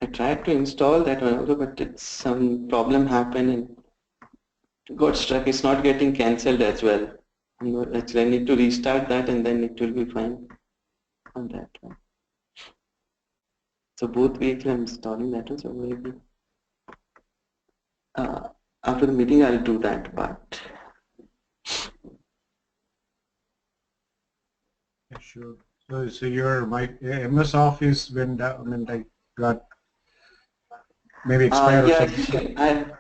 I tried to install that one also, but it's some problem happened and got stuck. It's not getting cancelled as well. Actually, I need to restart that and then it will be fine on that one. So both ways I'm installing that one, so maybe after the meeting I'll do that part. Yeah, sure. So your MS Office when that, I mean, like got maybe expired or Yeah, something. actually,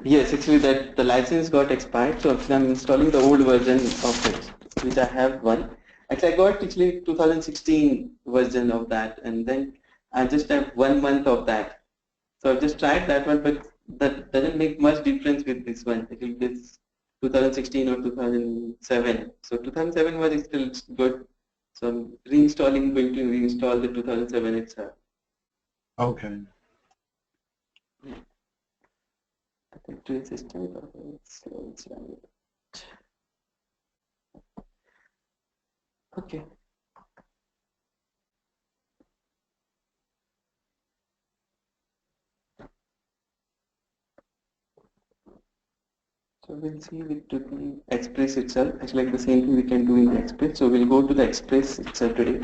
yes, actually that the license got expired, so actually I'm installing the old version of it, which I have one. Actually, I got actually 2016 version of that, and then I just have 1 month of that. So I've just tried that one, but that doesn't make much difference with this one. It will be 2016 or 2007. So 2007 was still good. So I'm reinstalling, going to reinstall the 2007 itself. Okay. I think to system it's running. Okay. So we'll see with the Express itself. Actually, like the same thing we can do in the Express. So we'll go to the Express itself today.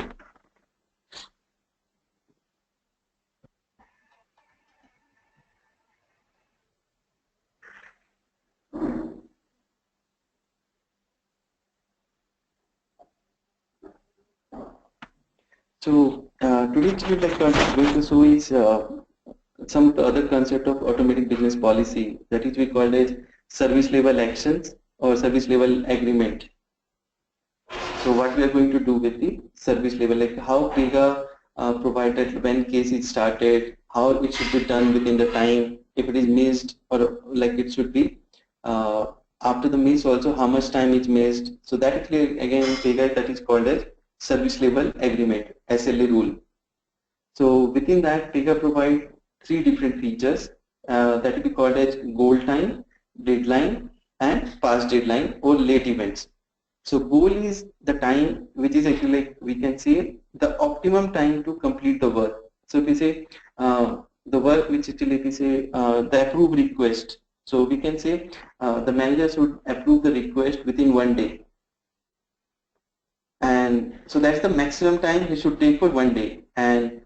So today like I'm going to show is some of the other concept of automatic business policy, that is we call as service level actions or service level agreement. So what we are going to do with the service level, like how PEGA provided when case is started, how it should be done within the time, if it is missed, or like it should be after the miss also how much time is missed. So that actually again PEGA, that is called as service level agreement, SLA rule. So within that, PEGA provide 3 different features that will be called as goal time, deadline, and past deadline or late events. So goal is the time which is actually like we can say the optimum time to complete the work. So if we say the work which actually if we say the approve request. So we can say the manager should approve the request within 1 day. And so that's the maximum time he should take for 1 day. And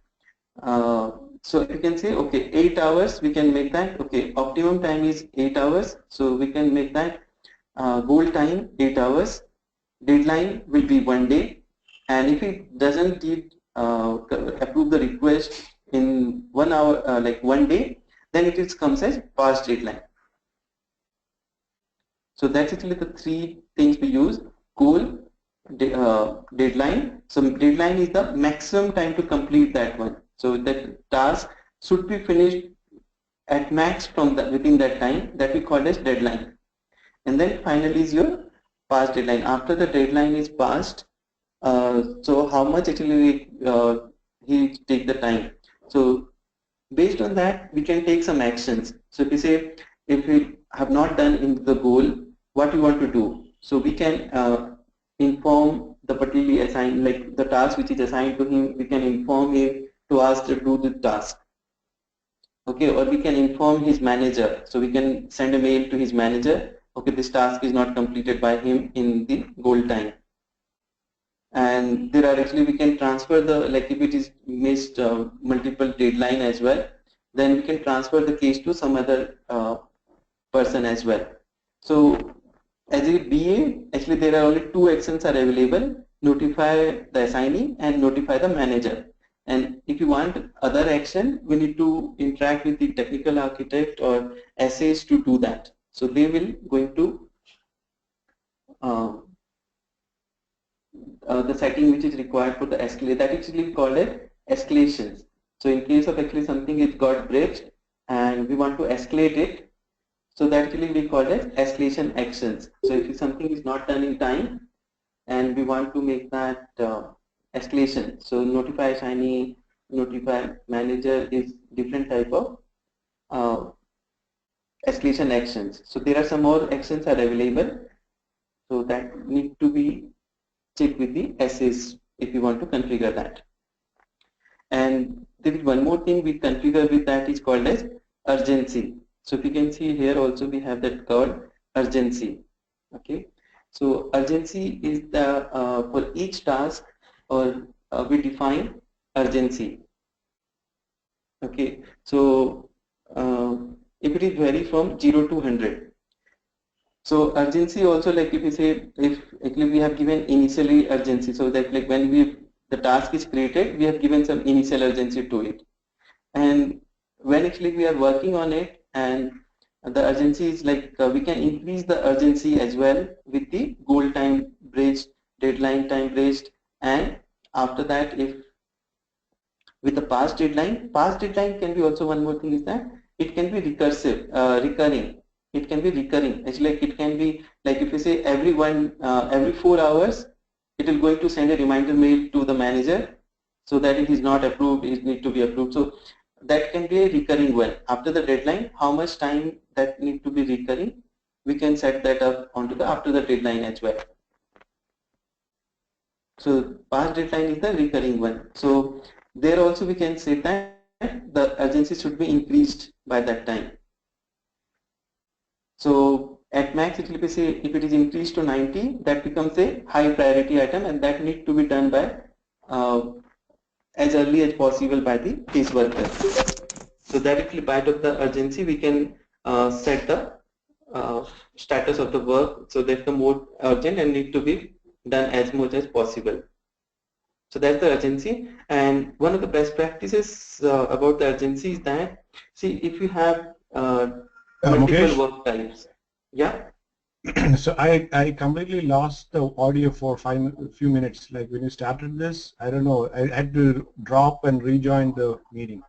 so you can say, okay, 8 hours, we can make that, okay, optimum time is 8 hours. So we can make that goal time 8 hours, deadline will be 1 day. And if it doesn't give, approve the request in 1 hour, like 1 day, then it is comes as past deadline. So that's actually the 3 things we use: goal, deadline. So deadline is the maximum time to complete that one. So that task should be finished at max from within that time, that we call as deadline. And then finally is your past deadline. After the deadline is passed, so how much actually he take the time. So based on that, we can take some actions. So if we say, if we have not done in the goal, what we want to do. So we can inform the particularly assigned, like the task which is assigned to him, we can inform him to ask to do the task. Okay, or we can inform his manager. So we can send a mail to his manager, okay, this task is not completed by him in the goal time. And there are actually, we can transfer the, like if it is missed multiple deadline as well, then we can transfer the case to some other person as well. So as a BA, actually there are only 2 actions are available: notify the assignee and notify the manager. And if you want other action, we need to interact with the technical architect or SAs to do that. So they will going to the setting which is required for the escalate, that is actually called as escalations. So in case of actually something it got breached and we want to escalate it, so that actually we call as escalation actions. So if something is not done in time and we want to make that escalation, so notify assignee, notify manager is different type of escalation actions. So there are some more actions are available, so that need to be checked with the SAs if you want to configure that. And there is one more thing we configure with that is called as urgency. So if you can see here also we have that called urgency. Okay, so urgency is the for each task, or we define urgency. Okay, so if it is vary from 0 to 100. So urgency also, like if you say, if actually we have given initially urgency, so that like when the task is created, we have given some initial urgency to it, and when actually we are working on it, and the urgency is like we can increase the urgency as well with the goal time bridged, deadline time bridged, and after that if with the past deadline can be also one more thing is that it can be recursive, recurring. It can be recurring. It's like it can be like if you say every 4 hours, it will going to send a reminder mail to the manager so that it is not approved, it need to be approved. So that can be a recurring one. After the deadline, how much time that need to be recurring, we can set that up onto the after the deadline as well. So past deadline is the recurring one. So there also we can say that the urgency should be increased by that time. So at max it will be say if it is increased to 90, that becomes a high priority item, and that need to be done by as early as possible by the case worker. So directly by the urgency we can set the status of the work so that the more urgent and need to be done as much as possible. So that's the urgency. And one of the best practices about the urgency is that, see, if you have multiple work types. Yeah. So I completely lost the audio for a few minutes. Like when you started this, I don't know, I had to drop and rejoin the meeting.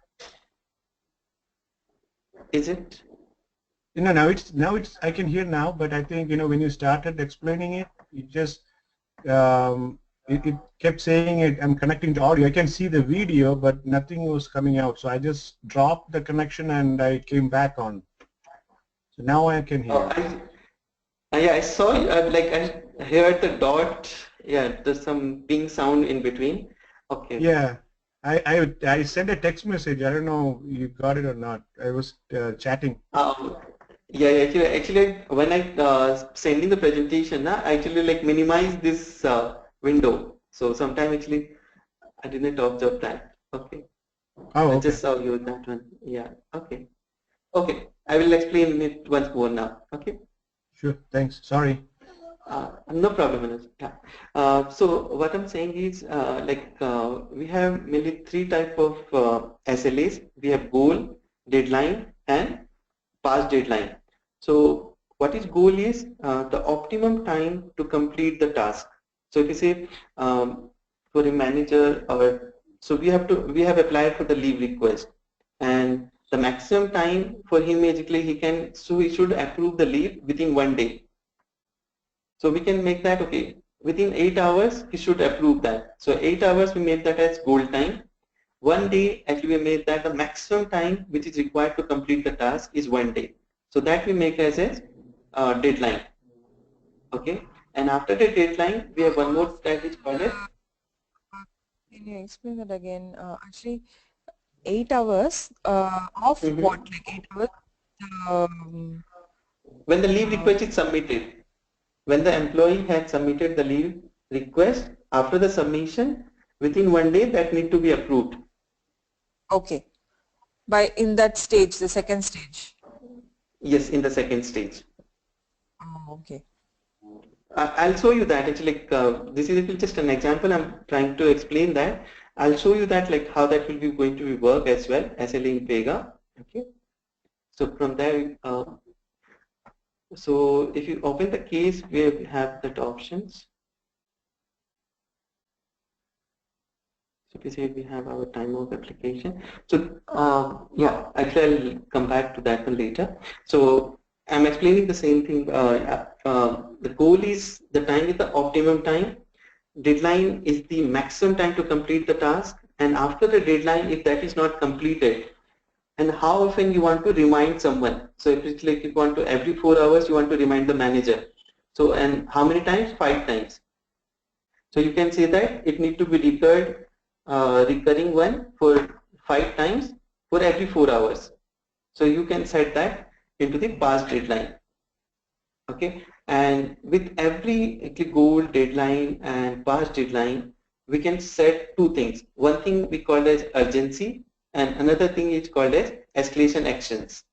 Is it? You know, now it's I can hear now, but I think, you know, when you started explaining it, it just it kept saying it, I'm connecting to audio. I can see the video, but nothing was coming out. So I just dropped the connection and I came back on. So now I can hear. Yeah, I saw like I heard the dot. Yeah, there's some ping sound in between. Okay. Yeah, I sent a text message. I don't know you got it or not. I was chatting. Yeah, actually, when I sending the presentation, I actually like minimize this window. So sometime actually I didn't observe that. Okay. Oh, okay. I just saw you that one. Yeah. Okay. Okay. I will explain it once more now. Okay. Sure. Thanks. Sorry. No problem, Anuj. Yeah. So what I'm saying is we have mainly three type of SLAs. We have goal, deadline, and past deadline. So what is goal is the optimum time to complete the task. So if you say for a manager, so we have applied for the leave request, and the maximum time for him basically he should approve the leave within 1 day. So we can make that okay within 8 hours he should approve that. So 8 hours we made that as goal time. 1 day actually we made that the maximum time which is required to complete the task is 1 day. So that we make as a deadline. Okay, and after the deadline we have one more type which called it. Can you explain that again? Actually, 8 hours of what? Like 8 hours? When the leave request is submitted. When the employee had submitted the leave request, after the submission, within 1 day that need to be approved. Okay. In that stage, the second stage? Yes, in the second stage. Oh, okay. I'll show you that actually. This is just an example. I'm trying to explain that. I'll show you that like how that will be going to work as well as a link PEGA. Okay. So from there, so if you open the case where we have that options. So if you say we have our time of application. So yeah, actually I'll come back to that one later. So I'm explaining the same thing. The goal is the time is the optimum time. Deadline is the maximum time to complete the task. And after the deadline, if that is not completed, and how often you want to remind someone. So if it's like you want to every 4 hours you want to remind the manager. So and how many times? 5 times. So you can say that it need to be recurring one for 5 times for every 4 hours. So you can set that into the past deadline. Okay, and with every goal, deadline and past deadline, we can set two things. One thing we call as urgency, and another thing is called as escalation actions.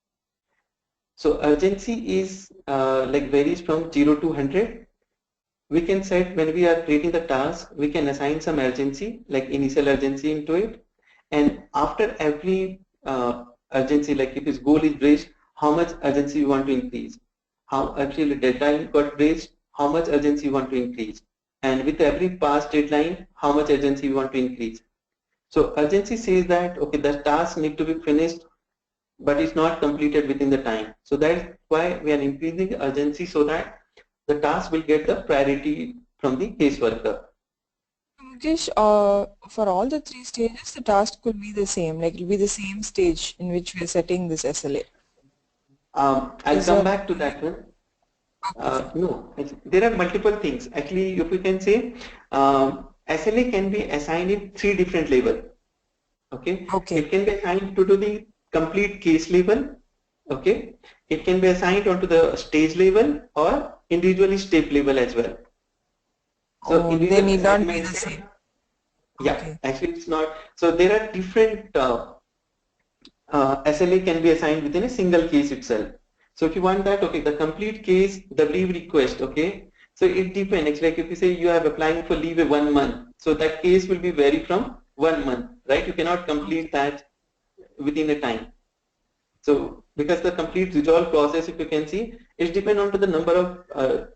So urgency is like varies from 0 to 100. We can set, when we are creating the task, we can assign some urgency, like initial urgency into it, and after every urgency, like if this goal is reached, how much urgency you want to increase, how actually deadline got reached, how much urgency you want to increase, and with every past deadline, how much urgency you want to increase. So urgency says that okay, the task need to be finished, but it's not completed within the time. So that's why we are increasing the urgency so that the task will get the priority from the caseworker. Mukesh, for all the 3 stages, the task will be the same, like it will be the same stage in which we are setting this SLA. I'll come back to that one. No, there are multiple things. Actually, if we can say, SLA can be assigned in 3 different levels. Okay. It can be assigned to the complete case level. Okay. It can be assigned onto the stage level or individually step level as well. So they need not be the same. Yeah, actually it's not. So there are different SLA can be assigned within a single case itself. So if you want that, okay, the complete case, the leave request, okay. So it depends. It's like if you say you are applying for leave 1 month, so that case will be vary from 1 month, right? You cannot complete that within a time. So because the complete resolve process, if you can see, it depends on to the number of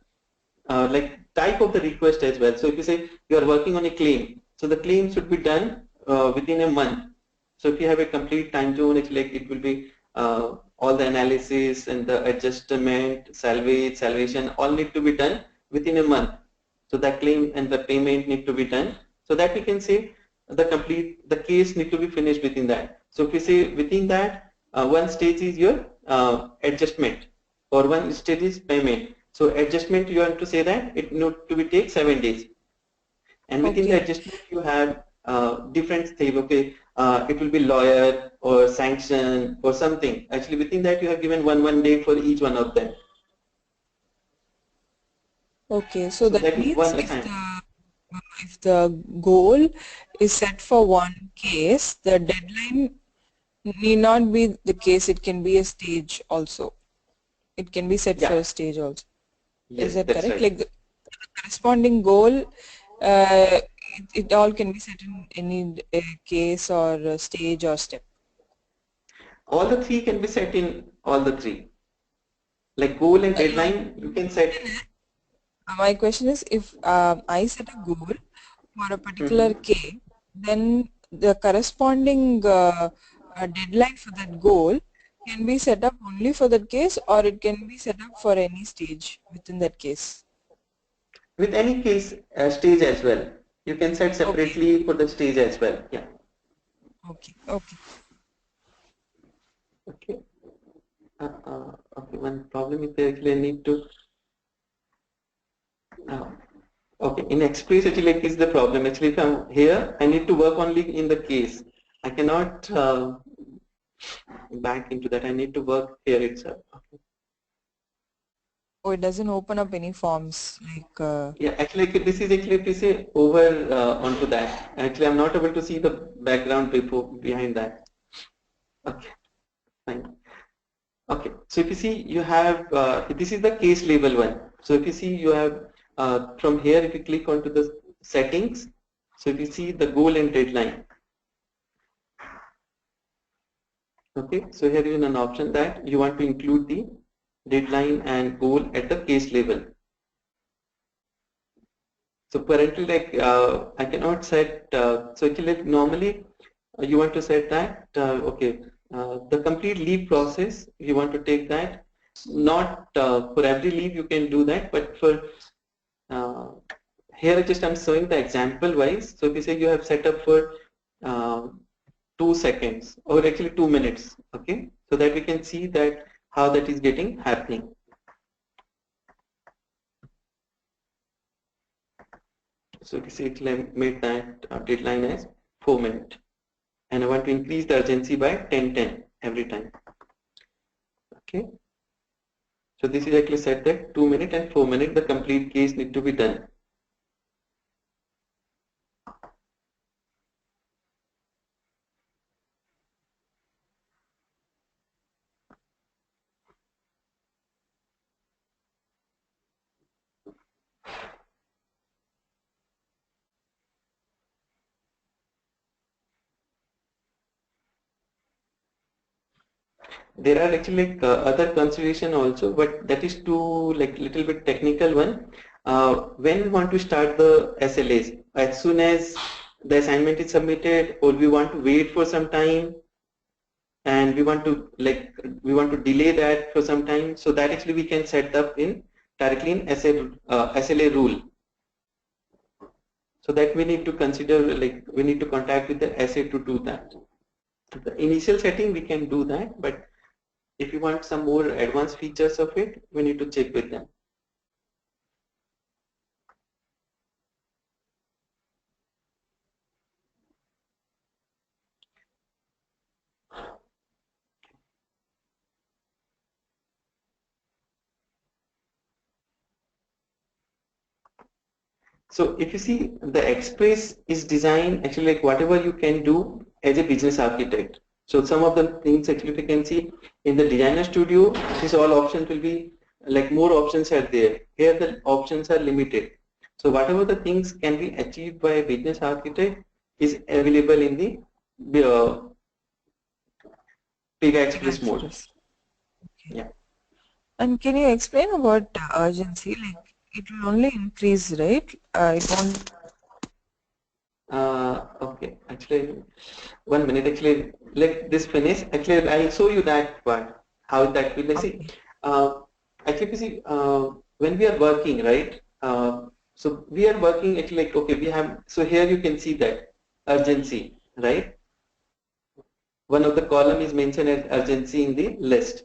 like type of the request as well. So if you say you are working on a claim, so the claim should be done within a month. So if you have a complete time zone, it's like it will be all the analysis and the adjustment, salvage, salvation, all need to be done within a month. So that claim and the payment need to be done. So that we can say the case need to be finished within that. So if we say within that, one stage is your adjustment, or one stage is payment. So adjustment, you have to say that it need to be take 7 days. And within the adjustment, you have different things. Okay, it will be lawyer or sanction or something. Actually, within that, you have given one day for each one of them. Okay, so that means if the goal is set for one case, the deadline need not be the case. It can be a stage also. It can be set for a stage also. Yes, is that correct? Right. Like the corresponding goal, it all can be set in any case or stage or step. All the 3 can be set in all the 3. Like goal and deadline, you can set. My question is, if I set a goal for a particular case, then the corresponding deadline for that goal can be set up only for that case, or it can be set up for any stage within that case? With any case, stage as well. You can set separately for the stage as well. Yeah. Okay. Okay, one problem is that actually I need to. Okay, in Express actually like is the problem. Actually, if I'm here, I need to work only in the case. I cannot back into that. I need to work here itself. Okay. Oh, it doesn't open up any forms like. Yeah, actually, this is actually if you say over onto that. Actually, I'm not able to see the background behind that. Okay, fine. Okay, so if you see, you have this is the case label one. So if you see, you have from here, if you click onto the settings, so if you see the goal and deadline. Okay, so here is an option that you want to include the deadline and goal at the case level. So currently, like I cannot set. So actually, like, normally you want to set that. Okay, the complete leave process. You want to take that. Not for every leave you can do that, but for here just I'm showing the example wise. So if you say you have set up for 2 seconds or actually 2 minutes, okay, so that we can see that how that is getting happening. So if you see it made that deadline as 4 minutes. and I want to increase the urgency by 10 every time. Okay. So this is actually set that 2 minutes and 4 minutes the complete case need to be done. There are actually like, other consideration also, but that is too like little bit technical one. When we want to start the SLAs, as soon as the assignment is submitted, or we want to wait for some time, and we want to delay that for some time, so that actually we can set up in directly in SLA rule. So that we need to consider, like we need to contact with the SA to do that. The initial setting we can do that, but if you want some more advanced features of it, we need to check with them. So if you see, the Express is designed actually like whatever you can do as a business architect. So some of the things actually you can see in the Designer Studio, these all options will be like more options are there. Here the options are limited. So whatever the things can be achieved by a business architect is available in the PEGA Express mode. Okay. Yeah. And can you explain about urgency? Like it will only increase, right? It won't. Okay, actually, 1 minute. Actually, let this finish. Actually, I'll show you that part. How that will. Let's see. Actually, you see, when we are working, right? So we are working. Actually, like okay, we have. So here you can see that urgency, right? One of the column is mentioned as urgency in the list.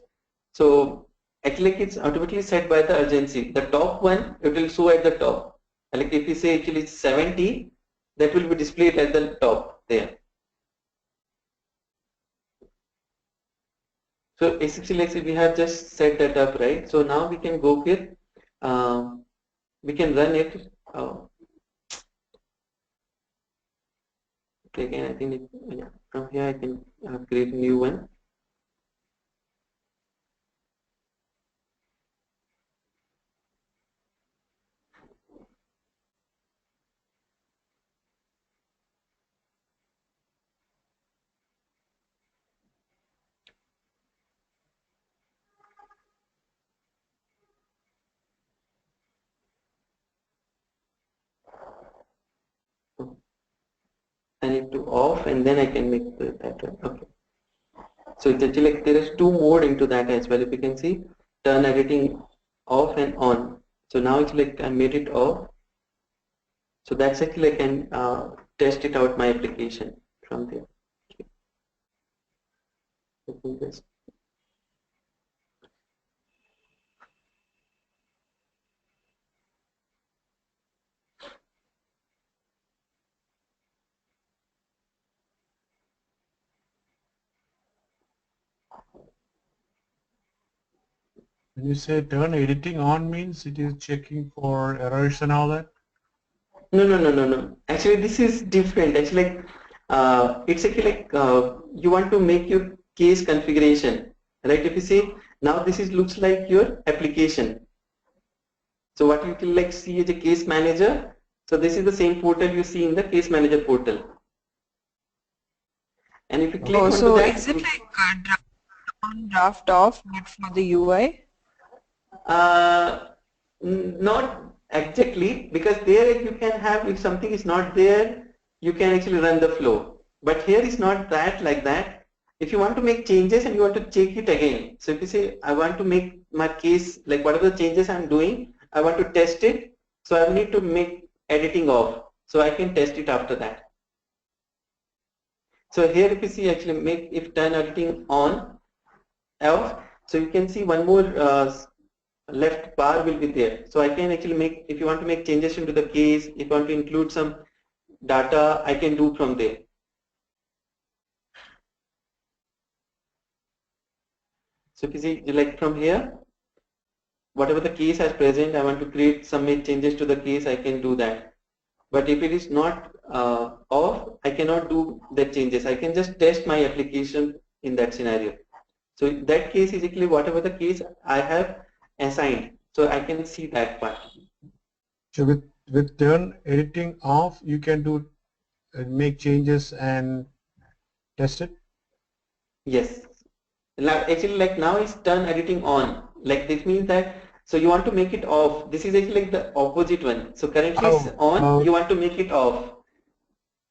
So actually, like it's automatically set by the urgency. The top one it will show at the top. Like if you say actually 70. That will be displayed at the top there. So essentially we have just set that up, right? So now we can go here, we can run it. Okay, again I think yeah, from here I can create a new one. I need to off and then I can make that one. Okay. So it's actually like there is two mode into that as well. If you can see, turn editing off and on. So now it's like I made it off. So that's actually I can test it out my application from there. Okay. Let me just. When you say turn editing on means it is checking for errors and all that? No. Actually, this is different. Actually, like it's actually like you want to make your case configuration, right? If you say now this is looks like your application. So what you can like see as a case manager. So this is the same portal you see in the case manager portal. And if you click onto so that, is it like draft on, draft off, but for the UI? Not exactly, because there you can have, if something is not there, you can actually run the flow. But here is not that like that. If you want to make changes and you want to check it again, so if you say I want to make my case, like whatever the changes I'm doing, I want to test it, so I need to make editing off, so I can test it after that. So here if you see actually make if turn editing on, off, so you can see one more left bar will be there. So I can actually make, if you want to make changes into the case, if you want to include some data, I can do from there. So if you see, like from here, whatever the case has present, I want to create some changes to the case, I can do that. But if it is not off, I cannot do that changes. I can just test my application in that scenario. So that case is actually whatever the case I have assigned. So I can see that part. So with turn editing off, you can do make changes and test it? Yes. Actually, like now it's turn editing on. Like this means that, so you want to make it off. This is actually like the opposite one. So currently it's on, you want to make it off.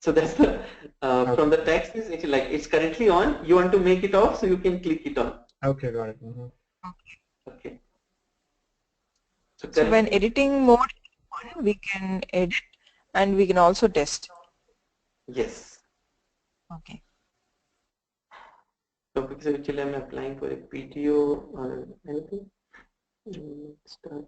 So that's the, from the text is actually like it's currently on, you want to make it off, so you can click it on. Okay, got it. Okay. So when editing mode is on, we can edit and we can also test. Yes. Okay. So because actually I'm applying for a PTO or anything. Start.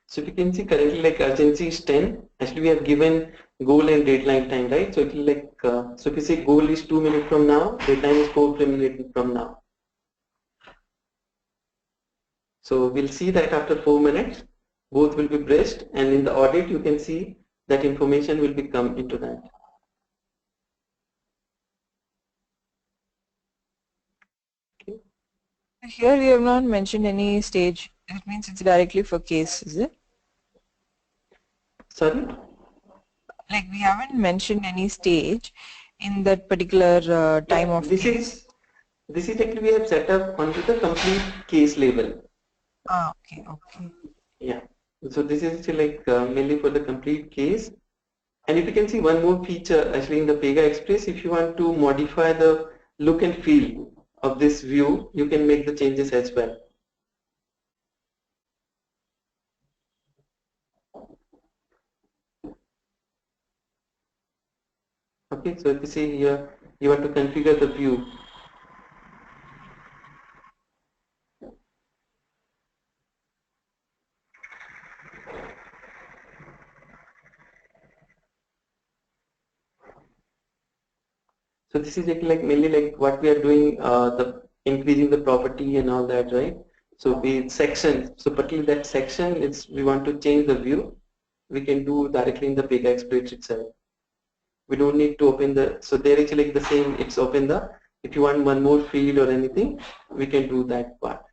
So if you can see currently like urgency is 10. Actually we have given goal and deadline time, right? So it will like, so if you say goal is 2 minutes from now, deadline is 4 minutes from now. So we'll see that after 4 minutes, both will be braced, and in the audit you can see that information will be come into that. Okay. Here we have not mentioned any stage. It means it's directly for case, is it? Sorry? Like we haven't mentioned any stage in that particular time of case. This is actually we have set up onto the complete case level. Ah, okay, okay. Yeah. So this is actually like mainly for the complete case. And if you can see one more feature actually in the Pega Express, if you want to modify the look and feel of this view, you can make the changes as well. Okay, so if you see here, you want to configure the view. So this is like mainly like what we are doing, the increasing the property and all that, right? So the section, so particularly that section, it's we want to change the view. We can do directly in the Pega Express itself. We don't need to open the, so they're actually like the same, it's open the, if you want one more field or anything, we can do that part.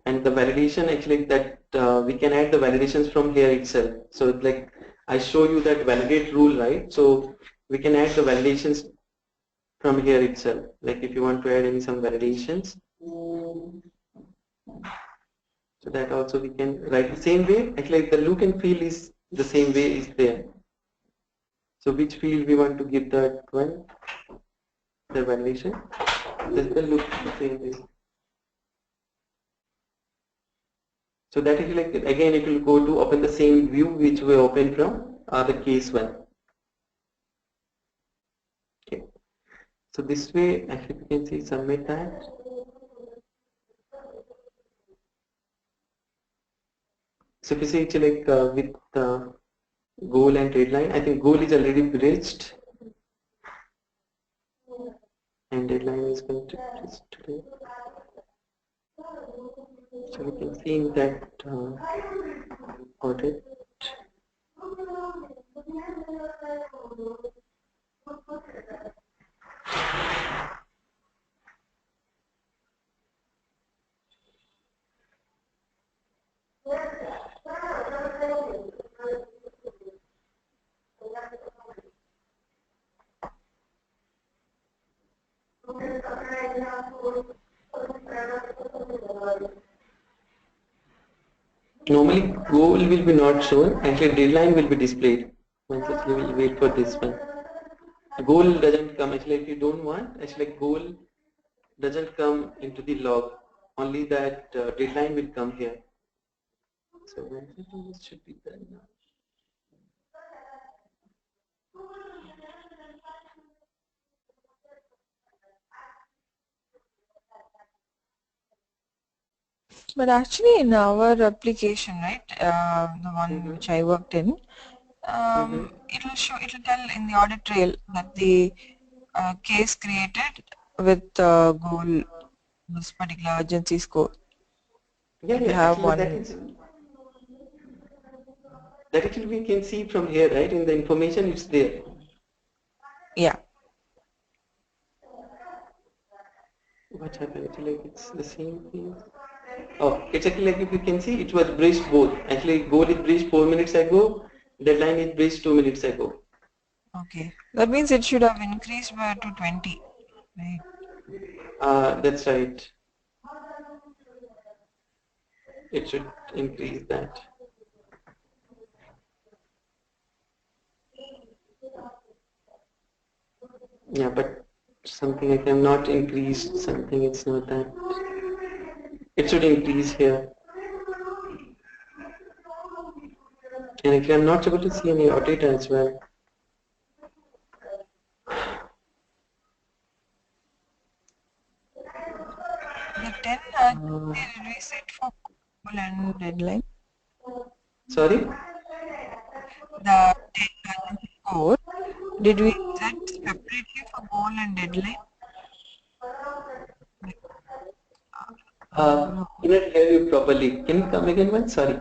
And the validation actually that we can add the validations from here itself. So like I show you that validate rule, right? So we can add the validations from here itself. Like if you want to add any some validations, so that also we can write the same way. Actually the look and feel is the same way is there. So which field we want to give that one, the validation, the look the same way. So that is like, again it will go to open the same view which we open from the case one. Okay. So this way actually you can see submit that. So if you see it's like with goal and deadline, I think goal is already reached and deadline is going to reach today. So we can see in that audit. Normally goal will be not shown, actually deadline will be displayed. Once actually we will wait for this one. Goal doesn't come, actually if you don't want, actually goal doesn't come into the log, only that deadline will come here. So when this should be done now. But actually in our application, right, the one which I worked in, it'll tell in the audit trail that the case created with goal, this particular urgency score. Yeah, You yeah. have Actually, one. that actually we can see from here, right? In the information, it's there. Yeah. What happened? Actually, like it's the same thing. Oh, it's actually like if you can see, it was breached both. Actually, goal is breached 4 minutes ago. Deadline is breached 2 minutes ago. Okay. That means it should have increased by to 20, right? That's right. It should increase that. Yeah, but something I cannot increase. Something it's not that. It should increase here. And actually, I'm not able to see any audit as well. The 10 they reset for goal and deadline. Sorry? The 10 urgency score, did we set separately for goal and deadline? Cannot hear you properly. Can you come again once? Sorry.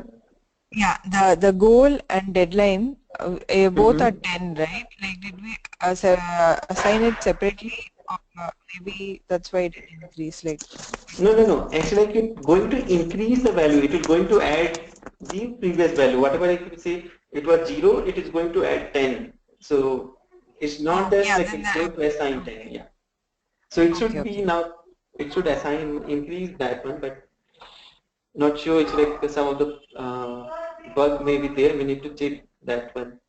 Yeah, the goal and deadline both are 10, right? Like, did we assign it separately, or maybe that's why it didn't increase? Like, No. Actually, like it's going to increase the value. It is going to add the previous value. Whatever I can say, it was 0. It is going to add 10. So it's not that yeah, like then it's going to assign 10. Yeah. So it should be now. It should assign increase that one, but not sure. It's like some of the bug may be there. We need to check that one.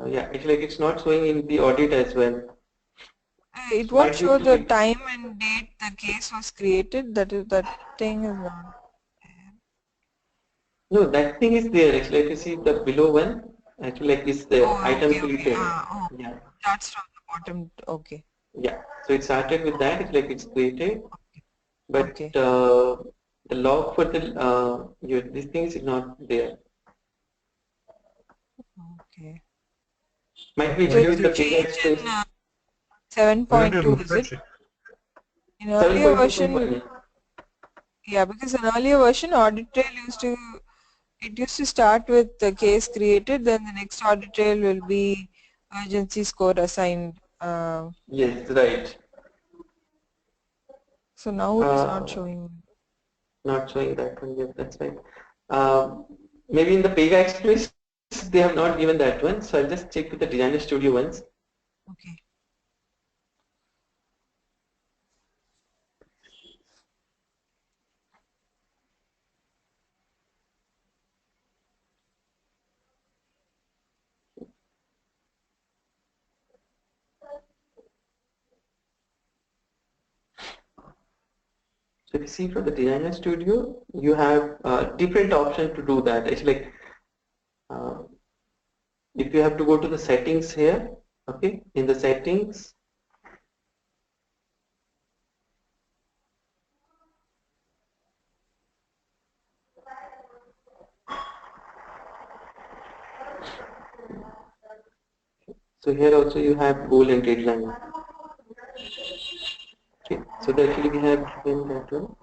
Yeah, actually, like it's not showing in the audit as well. It won't show the time and date the case was created. That thing is not. No, that thing is there. Actually, if you see the below one, actually like is the item created. Yeah. That's from the bottom. Okay. Yeah. So it started with that. It's like it's created, but the log for the these things is not there. Okay. Might be with the change in 7.2, is it? In earlier version, yeah, because in earlier version, audit trail used to start with the case created, then the next audit trail will be urgency score assigned. Yes, right. So now it's not showing. Not showing that one. Yes, that's right. Maybe in the Pega Express they have not given that one. So I'll just check with the Designer Studio once. Okay. So if you see from the Designer Studio, you have different options to do that. It's like if you have to go to the settings here, okay, in the settings, so here also you have goal and deadline. Okay, so actually we have given that one.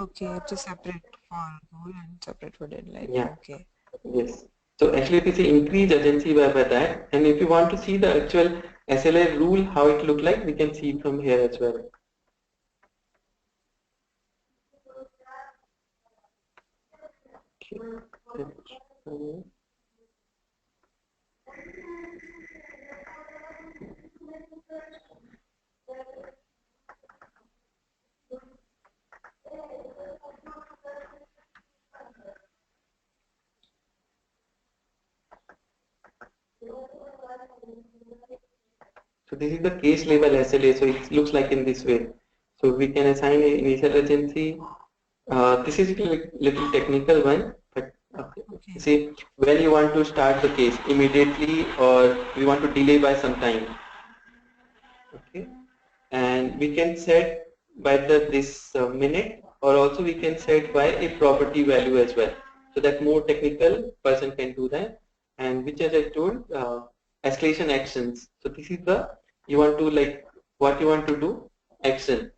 Okay, it's a separate for goal and separate for deadline. Yeah. Okay. Yes. So actually if you see increase urgency by that, and if you want to see the actual SLA rule, how it look like, we can see from here as well. Okay. So this is the case level SLA, so it looks like in this way. So we can assign an initial urgency. This is a little technical one, but okay. See, when you want to start the case immediately or we want to delay by some time. Okay, and we can set by this minute, or also we can set by a property value as well. So that more technical person can do that. And which, as I told, escalation actions. So this is the, you want to like what you want to do, action.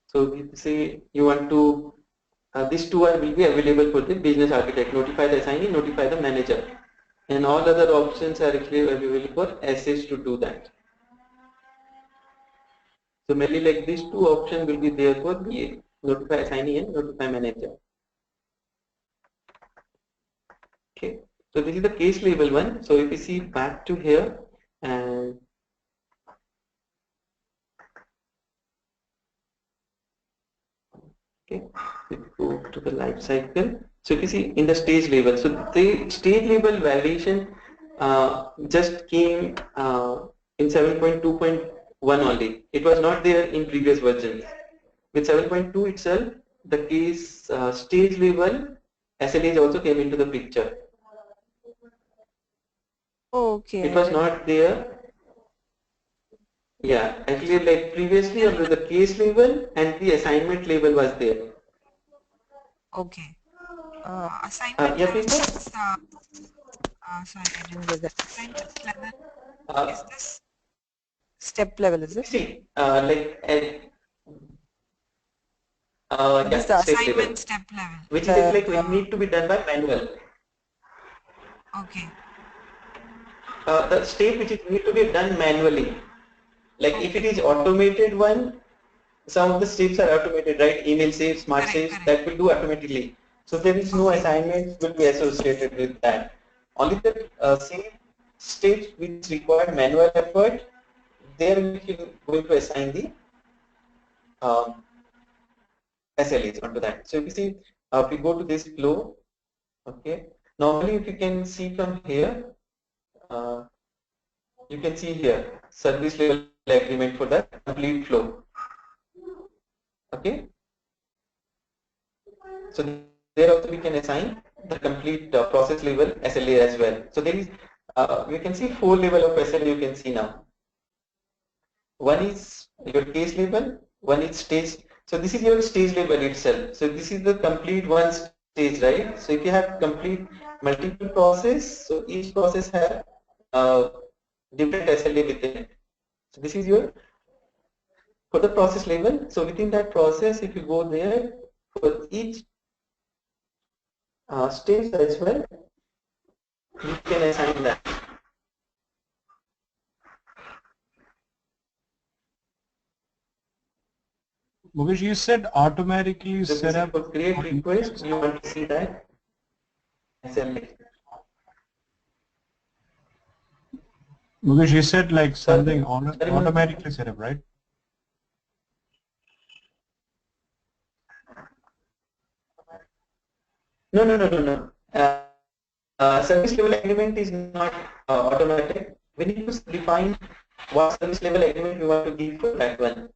So we say you want to, these two will be available for the business architect, notify the assignee, notify the manager. And all other options are actually available for SS to do that. So mainly like these two options will be there for BA, notify assignee and notify manager. Okay, so this is the case label one. So if you see back to here, and okay, we go to the life cycle. So if you see in the stage label, so the stage label validation just came in 7.2.1 only. It was not there in previous versions. With 7.2 itself, the case stage label SLAs also came into the picture. Okay. It was not there. Yeah, actually like previously under the case label and the assignment label was there. Okay. Assignment Yeah, level please. is, sorry, I didn't get that. Assignment level is this step level, is it? See, like What is yeah, the step assignment level, step level? which is like it need to be done by manual. Okay. The step which is need to be done manually. Like if it is automated one, some of the steps are automated, right? Email saves, smart saves, that will do automatically. So there is no assignments will be associated with that. Only the save steps which require manual effort, there we can going to assign the SLAs onto that. So if you see, if we go to this flow, okay. Normally, if you can see from here, you can see here service level agreement for the complete flow. Okay. So there also we can assign the complete process level SLA as well. So there is, you can see 4 level of SLA you can see now. One is your case level, one is stage. So this is your stage level itself. So this is the complete one stage, right? So if you have complete multiple process, so each process have different SLA within it. So this is your for the process level. So within that process, if you go there for each stage as well, you can assign that. Mukesh, you said automatically So set up. for create request, you want to see that SLA. Mukesh, you said like something Sorry, automatically set up, right? No. Service level agreement is not automatic. We need to define what service level agreement we want to give for that one.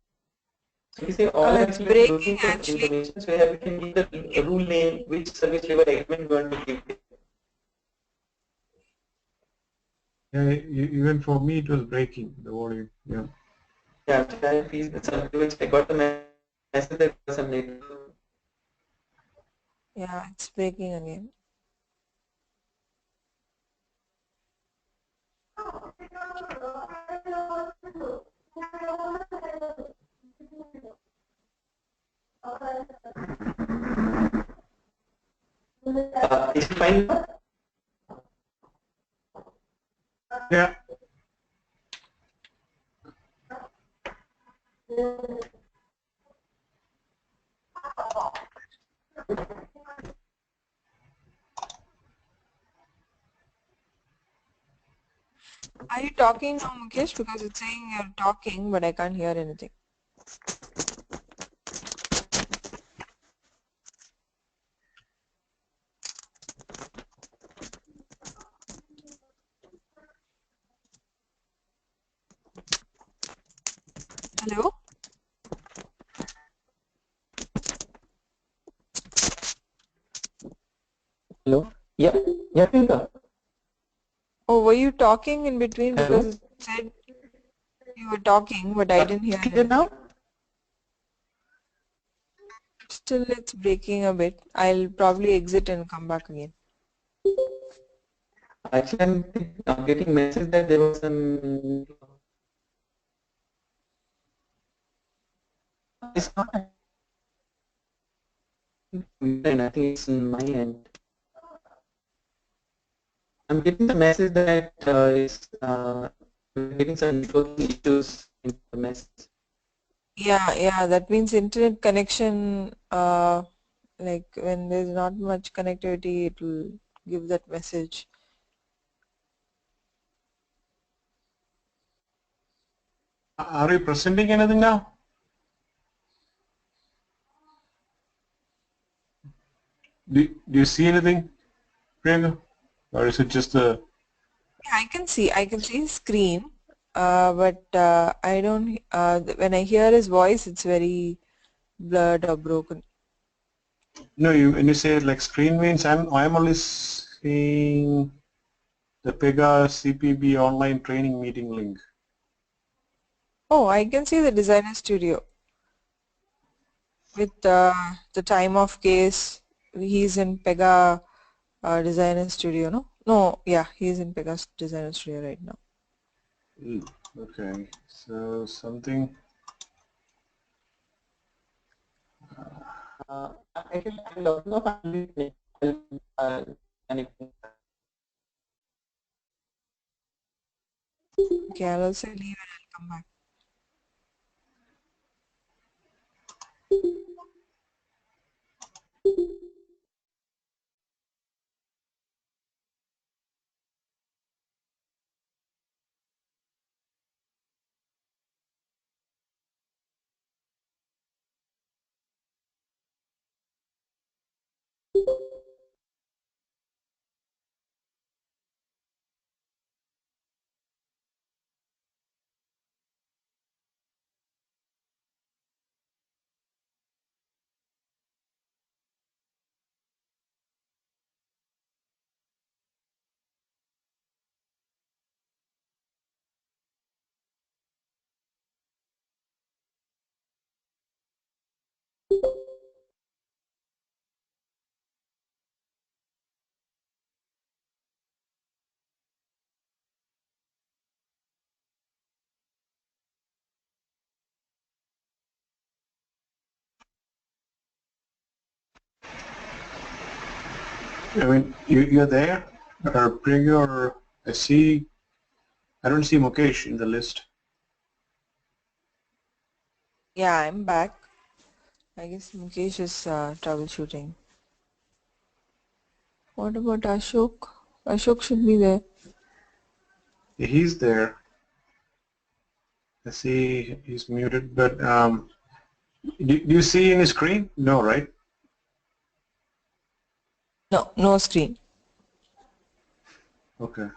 So we say all It's actually breaking looking for actually. information. So here we can give the rule name, which service level agreement we want to give. Yeah, even for me it was breaking the volume. Yeah. Yeah, something which I got the message that some need. Yeah, it's breaking again. Is it fine now? Yeah. Are you talking now, Mukesh? Because it's saying you're talking, but I can't hear anything. Hello? Hello? Yeah, Pega. Oh, were you talking in between? Hello? Because it said you were talking, but I didn't hear anything. Now? Still it's breaking a bit. I'll probably exit and come back again. Actually, I'm getting message that there was some. It's not. I think it's on my end. I'm getting the message that we're getting some networking issues in the message. Yeah, that means internet connection, like when there's not much connectivity, it will give that message. Are you presenting anything now? Do you see anything, Priyanka? Or is it just a... Yeah, I can see his screen, but I don't, when I hear his voice, it's very blurred or broken. No, when you say like screen means I'm only seeing the PEGA CPB online training meeting link. Oh, I can see the designer studio with the time of case. He's in Pega designer studio, no? No, yeah, he's in Pega designer studio right now. Okay, so something. Actually, I'm logging off. Okay, I'll also leave and I'll come back. I mean, you're there, or Priyanka, or I don't see Mukesh in the list. Yeah, I'm back. I guess Mukesh is troubleshooting. What about Ashok? Ashok should be there. He's there. I see he's muted, but do you see in his screen? No, right? No, no screen. Okay.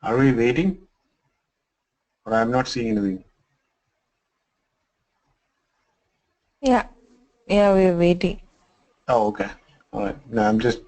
Are we waiting? Or I'm not seeing anything. Yeah, we're waiting. Oh, okay. All right. No, I'm just